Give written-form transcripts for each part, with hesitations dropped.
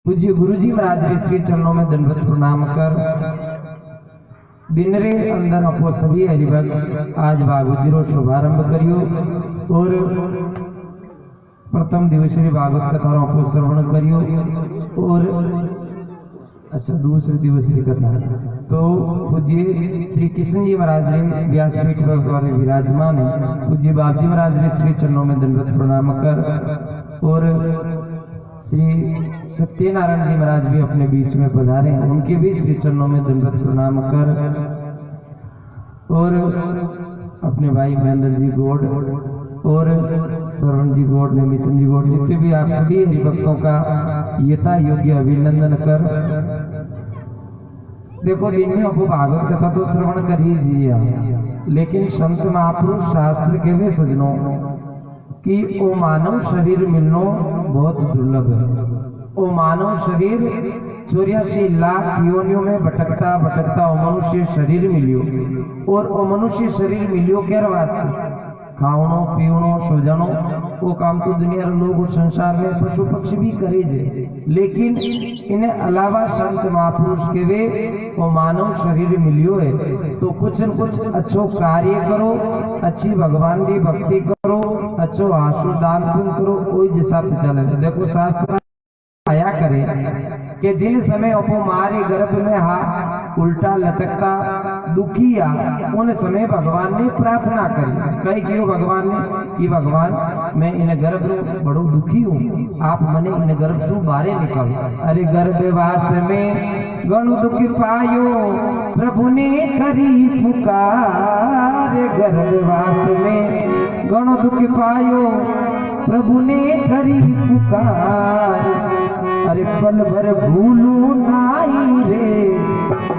पूज्य गुरु जी महाराज के श्री चरणों में दंडवत प्रणाम कर दिन रे अंदर अपो सभी हरिभक्त आज भागवत रो शुभारंभ करियो और प्रथम दिवसीय भागवत कथा अपो श्रवण करियो और अच्छा दूसरे दिवसीय कथा तो पूज्य श्री कृष्ण जी महाराज रे व्यासपीठ पर विराजमान है। पूज्य बाप जी महाराज रे श्री चरणों में दंडवत प्रणाम कर और श्री सत्यनारायण जी महाराज भी अपने बीच में पधारे हैं, उनके भी श्री चरणों में दंडवत प्रणाम कर और अपने भाई महेंद्र जी गौड़ और श्रवण जी गौड़ नेमिचंद जी गौड़ जितने भी आप सभी हरिभक्तों का यथा योग्य अभिनंदन कर देखो दिन में आपको भागवत कथा तो श्रवण कर ही दिया, लेकिन संत महापुरुष शास्त्र के भी सजनों कि वो मानव शरीर मिलना बहुत दुर्लभ है। वो मानव शरीर 84 लाख योनियों में भटकता भटकता वो मनुष्य शरीर मिलियो और वो मनुष्य शरीर मिलियो क्या वास्ते खावनो पीवनो सोजनो वो काम तो दुनिया के लोग संसार में पशु पक्षी भी करे जे, लेकिन इन्हें अलावा संत महापुरुष के वे वो मानव शरीर मिलियो है तो कुछ न कुछ अच्छो कार्य करो, अच्छी भगवान की भक्ति करो, अच्छो आशु दान करो, कोई जैसा चले। देखो शास्त्र आया करे कि जिन समय अपो मारे गर्भ में हा उल्टा लटकता दुखिया उन समय भगवान ने प्रार्थना करी। कई क्यों भगवान ने कि भगवान मैं इन गर्भ में बड़ो दुखी हूँ, आप मने इन गर्भ से बाहर निकालो। अरे गर्भवास में गणु दुख पायो प्रभु ने करी पुकार, गर्भवास में गणु दुख पायो प्रभु ने करी पुकार। अरे पल भर भूलू नाई रे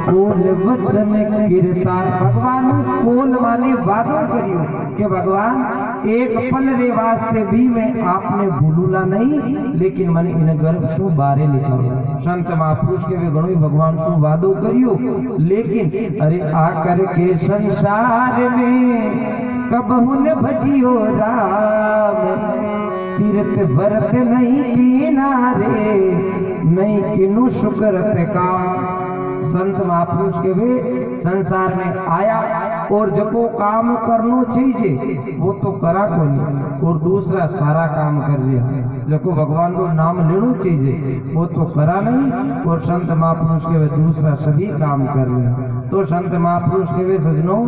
कोल वचन गिरता। भगवान कोल माने वादो करियो कि भगवान एक पल रे वास्ते भी मैं आपने भूलूला नहीं, लेकिन मन इन गर्भ सु बारे निकालो। संत महापुरुष के वे गणों भगवान सु वादो करियो, लेकिन अरे आकर के संसार में कबहु न भजियो राम, तीर्थ भरत नहीं किनारे नहीं किनु शुक्रत का। संत महापुरुष के वे संसार में आया और जो काम करना चाहिए वो तो करा को नहीं, और दूसरा सारा काम कर लिया। जो भगवान को नाम लेना चाहिए वो तो करा नहीं, और संत महापुरुष के वे दूसरा सभी काम कर लिया। तो संत महापुरुष के वे सजनों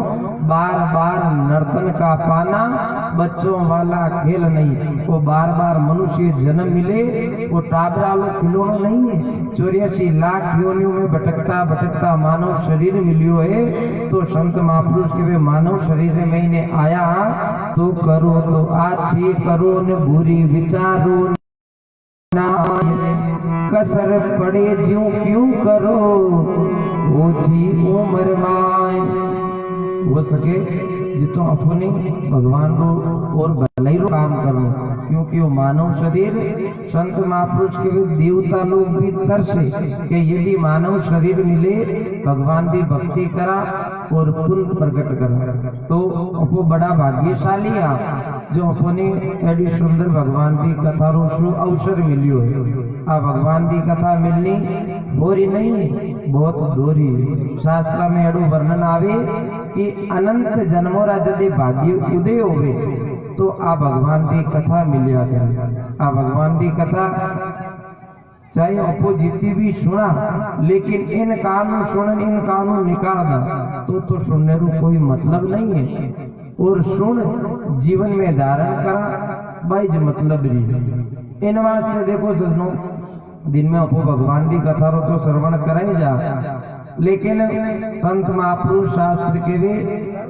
बार बार नर्तन का पाना बच्चों वाला खेल नहीं, वो बार बार मनुष्य जन्म मिले वो टाबरा लो खिलौना नहीं है। 84 लाख योनियों में भटकता भटकता मानव शरीर मिलियो है, तो संत महापुरुष के वे मानव शरीर में इन्हें आया तो करो तो अच्छी करो न बुरी विचारो ना, कसर पड़े ज्यों क्यों करो ओछी उम्र माय। हो सके जितो अपने भगवान को और भलाई रो काम करनो, क्योंकि वो मानव शरीर संत महापुरुष के भी देवता लोग भी तरसे कि यदि मानव शरीर मिले भगवान की भक्ति करा और पुण्य प्रकट करा तो अपो बड़ा भाग्यशाली आप जो अपने एडी सुंदर भगवान की कथा रो अवसर मिलियो है। आ भगवान की कथा मिलनी बोरी नहीं बहुत दोरी। शास्त्र में एडो वर्णन आवे कि अनंत जन्मोरा यदि भाग्य उदय होवे तो आ भगवान की कथा मिलिया करे। आ भगवान की कथा चाहे अपोजिटी भी सुना, लेकिन इन कानून सुन इन कानून निकाल दा तो सुनने को कोई मतलब नहीं है। और सुन जीवन में धारण करा बाइज मतलब रही। इन वास्ते देखो सजनों दिन में अपो भगवान की कथा रो तो श्रवण कराई जा, लेकिन संत महापुरुष शास्त्र के वे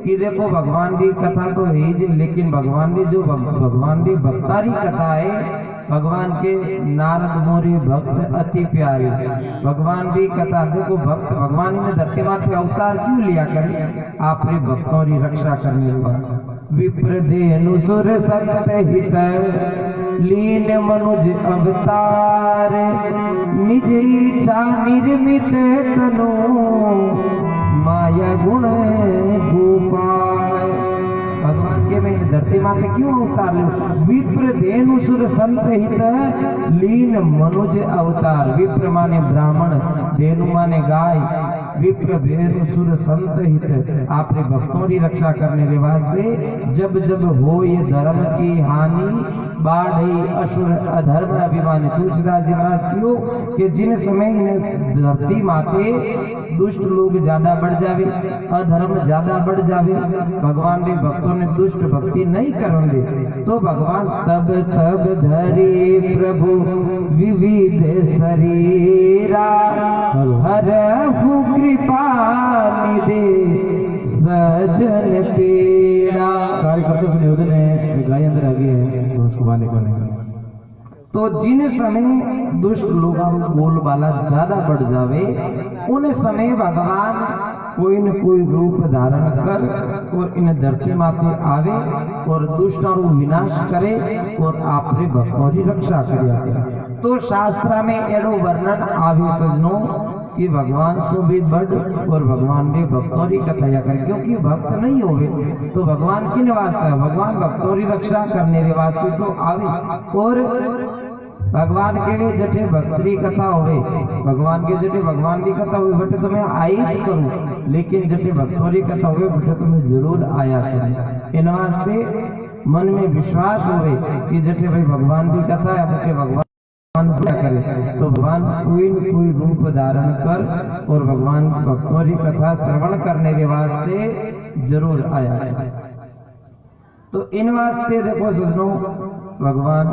कि देखो भगवान की कथा तो है जी, लेकिन भगवान की जो भगवान की भक्तारी कथा है, भगवान के नारद मोरी भक्त अति प्यारे भगवान की कथा। देखो भक्त भगवान ने धरती माथे अवतार क्यों लिया करे आपने भक्तों की रक्षा करने का। विप्र धेनु सुर सत हित लीन मनुज अवतार, निज इच्छा निर्मित तनु माया गुण गोपाल। भगवान के में धरती माते क्यों अवतार लियो? विप्र धेनु सुर संत हित लीन मनुज अवतार। विप्र माने ब्राह्मण, धेनु माने गाय, विप्र धेनु सुर संत हित आपने भक्तों की रक्षा करने के वास्ते जब जब हो ये धर्म की हानि बाढ़ी असुर अधर्म अभिमानी। तुलसीदास जी महाराज क्यों कि जिन समय धरती माते दुष्ट लोग ज्यादा बढ़ जावे, अधर्म ज्यादा बढ़ जावे, भगवान के भक्तों ने दुष्ट भक्ति नहीं करेंगे तो भगवान तब तब धरे प्रभु विविध शरीरा हरहु कृपा निधे सजन पीड़ा। कार्यकर्ता से निवेदन है, गाय अंदर आ गई है उसको बाहर निकालने। तो जिन समय दुष्ट लोगों बोलबाला ज्यादा बढ़ जावे उन समय भगवान कोई न कोई रूप धारण कर और इन धरती माते आवे और दुष्टों को विनाश करे और आपने भक्तों की रक्षा करे। तो शास्त्र में एडो वर्णन आवे सजनों कि भगवान को भी बढ़ और भगवान के भक्तों की कथा करे, क्योंकि भक्त नहीं होवे तो भगवान किन वास्ते है? भगवान भक्तों की रक्षा करने के वास्ते तो आवे। और भगवान के जटे भक्ति कथा होवे, भगवान के जटे भगवान की कथा हुई बटे तो मैं आई ही करूं, लेकिन जटे भक्तों की कथा हुई बटे तो मैं जरूर आया करूं। इन वास्ते मन में विश्वास होवे कि जटे भाई भगवान की कथा है बटे भगवान क्या करे तो भगवान कोई न कोई रूप धारण कर और भगवान भक्तों की कथा श्रवण करने के वास्ते जरूर आया है। तो इन वास्ते देखो सुनो भगवान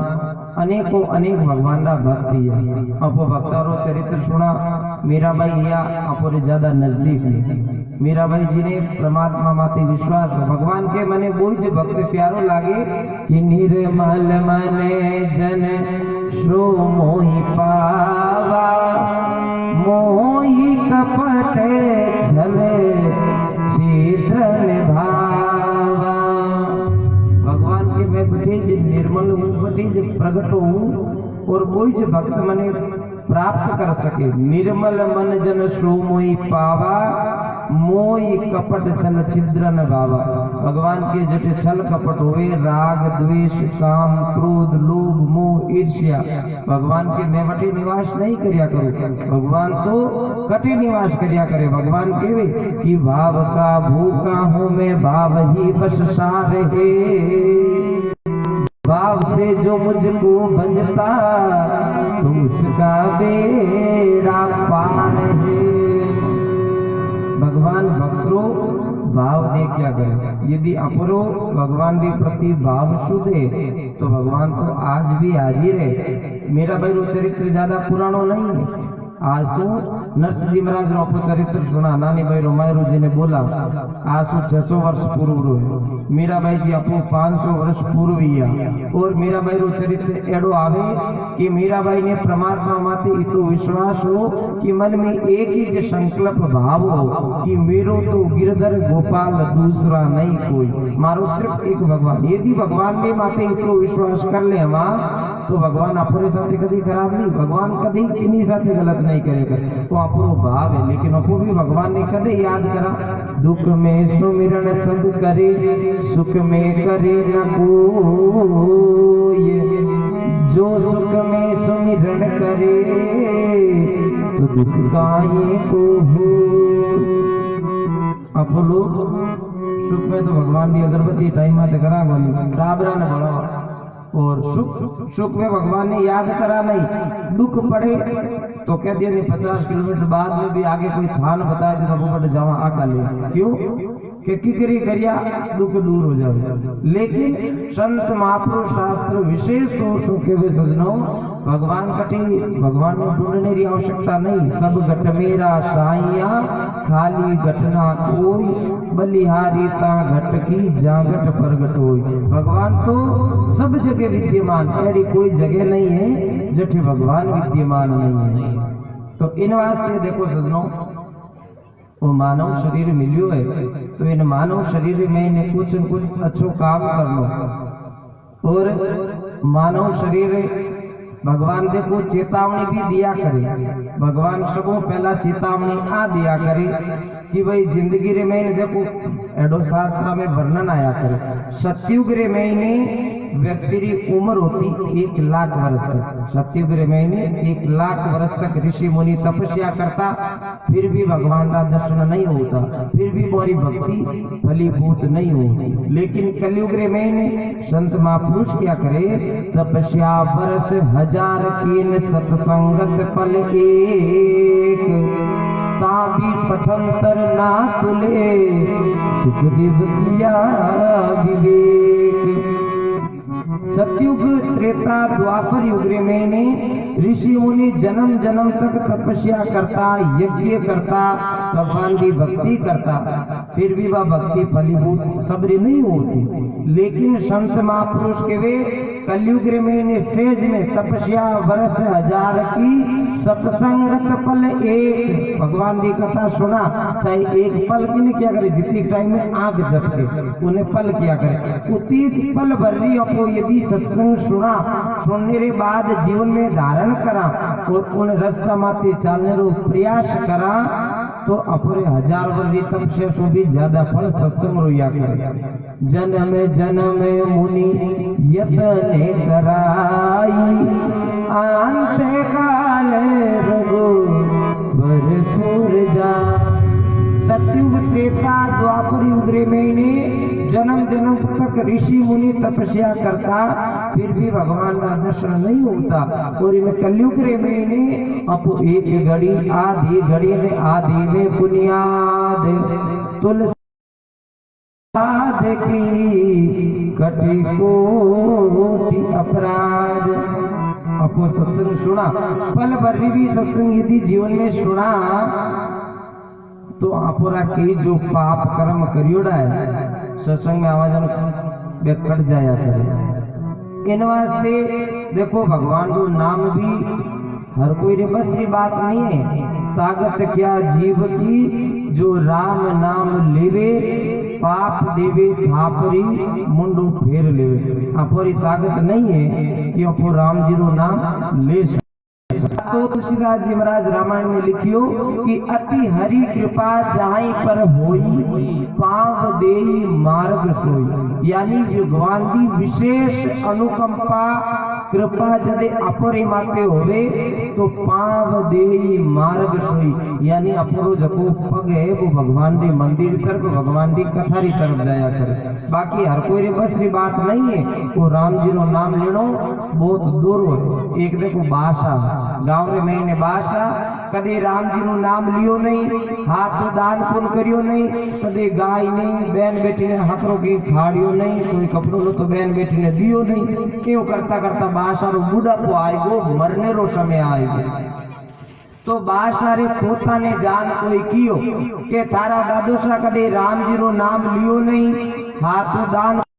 अनेकों अनेक भगवान का भक्त है। अपो भक्तारो चरित्र सुना मीरा भाई या अपो ज्यादा नजदीक है। मीरा भाई जी ने परमात्मा माते विश्वास भगवान के मने बोझ भक्त प्यारो लागे कि निर्मल मने जन श्रो मोहि पावा मोहि कपट छले छिद्र निभावा। भगवान के मैं बटेज निर्मल हूँ, बटेज प्रकट हूँ और बोझ भक्त मने प्राप्त कर सके। निर्मल मन जन श्रो मोहि पावा मोहि कपट छल छिद्र न भावा। भगवान के जटे छल कपट हुए राग द्वेष काम क्रोध लोभ मोह ईर्ष्या भगवान के मैं बटे निवास नहीं करिया करो, भगवान तो कटे निवास करिया करे। भगवान केवे कि भाव का भूखा हूँ मैं भाव ही बस सार है, भाव से जो मुझको भजता तो उसका बेड़ा पार है। भगवान भक्तों भाव दे क्या करे? यदि अपरो भगवान के प्रति भाव शुद्ध है तो भगवान तो आज भी हाजिर है। मेरा भाई वो चरित्र ज्यादा पुरानो नहीं है। आज तो नरसिंह जी महाराज रो चरित्र सुना, नानी भाई रोमायरू जी ने बोला आज तो 600 वर्ष पूर्व मीरा भाई जी अपो 500 वर्ष पूर्व ही और मीरा भाई रो चरित्र एडो आवे कि मीरा भाई ने परमात्मा माते इतो विश्वास हो कि मन में एक ही जो संकल्प भाव हो कि मेरो तो गिरधर गोपाल दूसरा नहीं कोई, मारो सिर्फ एक भगवान। यदि भगवान में माते इतो विश्वास कर ले हम तो भगवान अपने साथ कभी खराब नहीं, भगवान कभी किन्हीं साथ गलत नहीं करेगा। तो अपनो भाव है, लेकिन अपो भी भगवान ने कदे याद करा दुख में सुमिरन सब करे सुख में करे न कोई, जो सुख में सुमिरन करे तो दुख काहे को हो। आप लोग सुख में तो भगवान की अगरबत्ती टाइम में करा डाबरा ने बढ़ावा और सुख में भगवान ने याद करा नहीं। दुख पड़े तो कह दिया 50 किलोमीटर बाद में भी आगे कोई थान बताया तो बट जावा आका ले, क्यों कि किकरी करिया दुख दूर हो जाए। लेकिन संत महापुरुष शास्त्र विशेष दोषों के वे सजनों भगवान कटी भगवान को ढूंढने की आवश्यकता नहीं। सब घट मेरा साइया खाली घटना कोई बलिहारी ता घट की जागट प्रगट होई। भगवान तो सब जगह विद्यमान, ऐसी कोई जगह नहीं है जठे भगवान विद्यमान नहीं है। तो इन वास्ते देखो सजनों वो मानव शरीर मिलियो है तो इन मानव शरीर में इन्हें कुछ न कुछ अच्छो काम करनो और मानव शरीर भगवान देखो चेतावनी भी दिया करे। भगवान सबों पहला चेतावनी आ दिया करे कि भाई जिंदगी रे में देखो एडो शास्त्र में वर्णन आया करे। सतयुग रे में व्यक्ति की उम्र होती 1 लाख वर्ष तक। सतयुग रे में 1 लाख वर्ष तक ऋषि मुनि तपस्या करता, फिर भी भगवान का दर्शन नहीं होता, फिर भी हमारी भक्ति फलीभूत नहीं होती। लेकिन कलयुग रे में संत महापुरुष क्या करे, तपस्या वर्ष 1000 कीन सत्संगत फल एक, ताबी पठंतर ना तुले सुखदेव किया विवेक। सतयुग त्रेता द्वापर युग में ऋषि मुनि जन्म जन्म तक तपस्या करता, यज्ञ करता, भगवान की भक्ति करता, फिर भी वह भक्ति फलीभूत सबरी नहीं होती। लेकिन संत महापुरुष के वे कलयुग में सेज में तपस्या वर्ष 1000 की सत्संगत पल एक, भगवान की कथा सुना, चाहे एक पल की नहीं क्या करे, जितनी टाइम में आग जगते उन्हें पल किया करे, उती पल भर रही अपो यदि सत्संग सुना, सुनने के बाद जीवन में धारण करा और उन रास्ता माते चलने रो प्रयास करा तो अपने 1000 वर्ष तपस्या से भी ज्यादा फल सत्संग रोया करे। जन्म जन्म मुनि यत्न कराई, अंत काल रघु भरपूर जा। सतयुग त्रेता द्वापर युग में जन्म जन्म तक ऋषि मुनि तपस्या करता, फिर भी भगवान का दर्शन नहीं होता। और इन कलयुग में अपो एक घड़ी आधी घड़ी में आधी में बुनियाद तुलसी की कटी कोटि अपराध। अपो सत्संग सुना, पल भर भी सत्संग यदि जीवन में सुना तो आपरा के जो पाप कर्म करियोड़ा है सत्संग में आवाज कट जाया करे। इन वास्ते देखो भगवान को नाम भी हर कोई रे बस की बात नहीं है। ताकत क्या जीव की जो राम नाम लेवे, पाप देवे थापरी मुंडो फेर लेवे। अपरी ताकत नहीं है कि अपो राम जी रो नाम ले। तो तुलसीदास जी महाराज रामायण में लिखियो कि अति हरि कृपा जहां पर होई, पाव देई मार्ग सोई। यानी भगवान की विशेष अनुकंपा कृपा जदे अपरे माते होवे तो पाव देई मार्ग सोई। यानी अपरो जको पग है वो भगवान के मंदिर तरफ, भगवान की कथारी तरफ जाया करे। बाकी हर कोई रे बस की बात नहीं है। वो राम जी रो नाम लेनो बहुत दूर हो। एक देखो बासा गांव में मैंने बासा कदे राम जी नु नाम लियो नहीं, हाथ तो दान पुण्य करियो नहीं, कदे गाय नहीं, बहन बेटी ने हकरो की खाड़ियो नहीं, कोई कपड़ो लो तो बहन बेटी ने दियो नहीं। क्यों करता करता बासा रो बुढ़ापो आएगो, मरने रो समय आएगो। तो बासारे पोता ने जान कोई कियो के थारा दादोसा कदे राम जी रो नाम लियो नहीं, हाथ दान